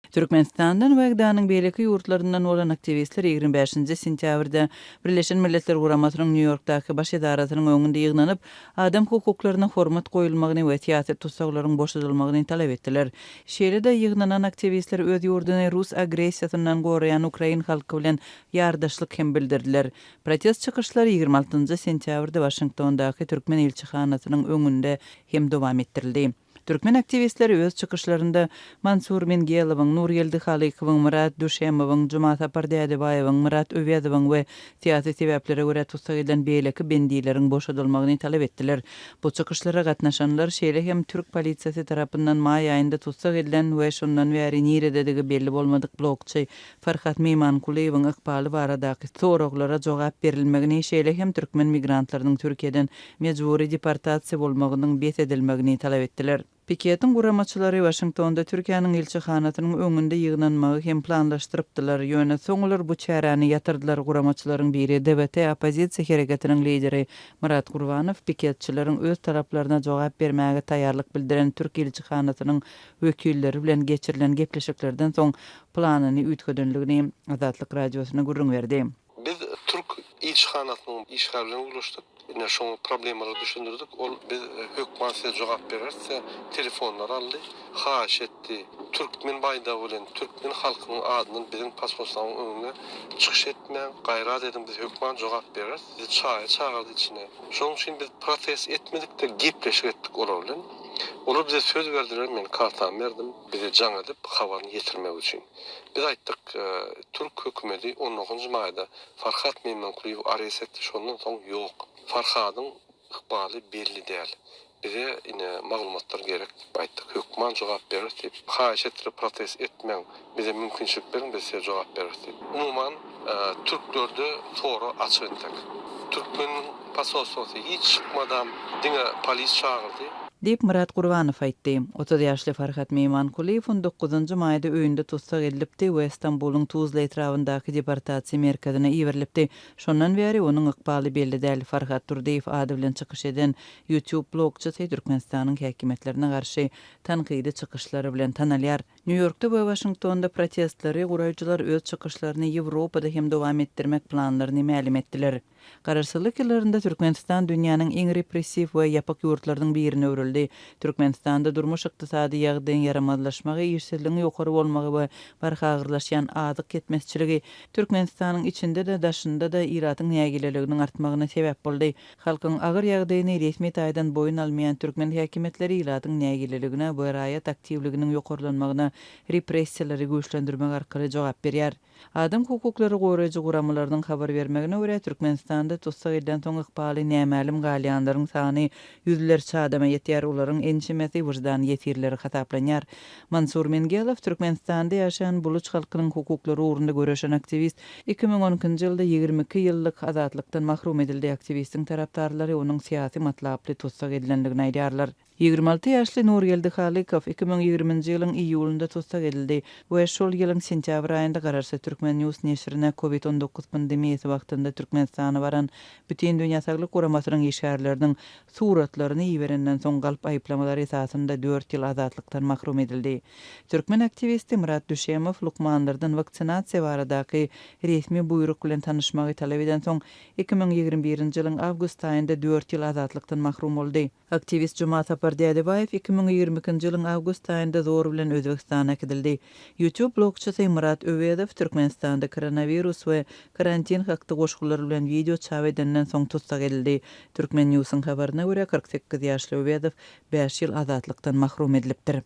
Türkmenistan'dan we Ýgdanyň beýleki ýurtlaryndan bolan aktivistler 25-nji sentýabrda Birleşen Milletler Guramatynyň New Yorkdaky baş edaratynyň öňünde ýygnanyp, adam hukuklaryna hormat goýulmagyny we siýasy tutsaklaryň boşadylmagyny talap etdiler. Şeýle-de ýygnanan aktivistler öz ýurduny Rus agressiýasyndan goraýan Ukrain halky bilen ýardaşlyk hem bildirdiler. Protest çykyşlary 26-njy sentýabrda Washingtondaky Türkmen elçihanasynyň öňünde hem dowam etdirildi. Türkmen aktivistleri öz çykyşlarynda Mansur Mengelewiň, Nurgeldi Halykowyň, Murat Duşemowyň, Jumat Apardädebaýewiň, Murat Öwedowyň we siýasy sebeplere görä tutsak edilen beýleki bendileriň boşadylmagyny talap etdiler. Bu çykyşlara gatnaşanlar şeýle hem Türk polisiýasy tarapyndan maý aýynda tutsak edilen we şondan bäri nirededigi belli bolmadyk blogçy Farhat Meymankuliýewiň ykbaly baradaky soraglara jogap berilmegini şeýle hem türkmen migrantlarynyň Türkiýeden mejburi deportasiýa bolmagynyň besedilmegini talap etdiler. Piketin guramaçylary Washingtonda Türkiýanyň elçihanasynyň öňünde ýygnanmagy hem planlaşdyrypdylar. Ýöne soňlar bu çäräni ýatyrdylar. Guramaçylaryň biri DBT opozisiýa hereketiniň lideri Murat Gurbanow piketçilerin öz talaplaryna jogap bermäge taýýarlyk bildiren Türk elçihanasynyň wekilleri bilen geçirilen gepleşiklerden soň planyny üýtgedenligini Azatlyk radiosyna gurrun berdi. Biz Türk elçihanasynyň işgalinden ulaşdyk. Ine şoň problemleri düşündirdik. Ol biz hökümatyna jogap bererse telefonlar aldy, haýyş etdi. Türkmen baýda bilen türkmen halkynyň adyny bizim pasportlaryň öňüne çykyş etmeň, gaýrat edin biz hökümat jogap berer. Biz çaýardy içine. Şoň üçin biz protest etmedik de gepleşik etdik olar bilen. Olar bize söz berdiler, men kartam berdim. Bize jaň edip habaryny ýetirmek üçin. Biz aýtdyk, Türk hökümeti 19-njy maýda Farhat Meymankuliýew arys etdi, şondan soň ýok. Farhadyň ykbaly belli däl. Bize ine maglumatlar gerek. Aýtdyk, hökümat jogap berer diýip, haýyş etdirip protest etmeň, bize mümkinçilik berin, biz size jogap berer diýip. Umuman türklerde soru açyk etdik. Türkmen pasosyasy hiç çykmadan diňe polis çağırdy. Diýip Murat Gurbanow aýtdy. 30 ýaşly Farhat Meymankuliýew 19-njy maýda öýünde tutsak edilipdi we Istanbulyň Tuzla etrawyndaky deportasiýa merkezine iwerilipdi. Şondan bäri onuň ykbaly belli däl. Farhat Turdiýew ady bilen çykyş eden YouTube blogçysy Türkmenistanyň häkimetlerine garşy tanqidi çykyşlary bilen tanalýar. New Yorkda we Washingtonda protestlary guraýjylar öz çykyşlaryny Ýewropada hem dowam etdirmek planlaryny ma'lum etdiler. Garaşsyzlyk ýyllarynda Türkmenistan dünýäniň iň repressiw we ýapyk ýurtlarynyň birine öwrildi. Türkmenistanda durmuş ykdysady ýagdaýyň ýaramadlaşmagy, işsizligiň ýokary bolmagy we barha agyrlaşýan azyk ketmezçiligi Türkmenistanyň içinde de daşynda da iratyň nägileliginiň artmagyna sebäp boldy. Halkyň agyr ýagdaýyny resmi taýdan boyun almaýan türkmen häkimetleri iratyň nägileligine we raýat aktivliginiň ýokarlanmagyna repressiýalary güýçlendirmek arkaly jogap berýär. Adam hukuklary goraýjy guramalarynyň habar bermegine görä Türkmenistanda tutsak edilen soň ykbaly nämälim galyanlaryň sany ýüzlerçe adama ýetýär. Olaryň ençimesi wujdan ýetirleri hataplanýar. Mansur Mengelew Türkmenistanda ýaşaýan buluç halkynyň hukuklary ugrunda göreşen aktivist 2012-njy ýylda 22 ýyllyk azatlykdan mahrum edildi. Aktivistiň tarapdarlary onuň syýasy matlaply tutsak edilenligini aýdýarlar. 26 ýaşly Nurgeldi Halykow 2020-nji ýylyň iýulynda tutsak edildi we şol ýylyň sentýabr aýynda Garaşy Türkmen News neşrine COVID-19 pandemiýasy wagtynda Türkmenistana baran bütün dünýä saglyk guramasynyň işgärleriniň suratlaryny iýerenden soň galyp aýplamalary esasynda 4 ýyl azatlykdan mahrum edildi. Türkmen aktivisti Murat Duşemow lukmanlardan vaksinasiýa baradaky resmi buyruk bilen tanyşmagy talap eden soň 2021-nji ýylyň awgust aýynda 4 ýyl azatlykdan mahrum boldy. Aktivist Jumat Apardädebaýew 2022-nji ýylyň awgust aýynda zor bilen Özbekistana gidildi. YouTube blogçysy Murat Öwedow Türkmenistanda koronavirus we karantin hakda goşgular bilen video çap edenden soň tutsak edildi. Türkmen Newsyň habaryna görä 48 ýaşly Öwedow 5 ýyl azatlykdan mahrum edilipdir.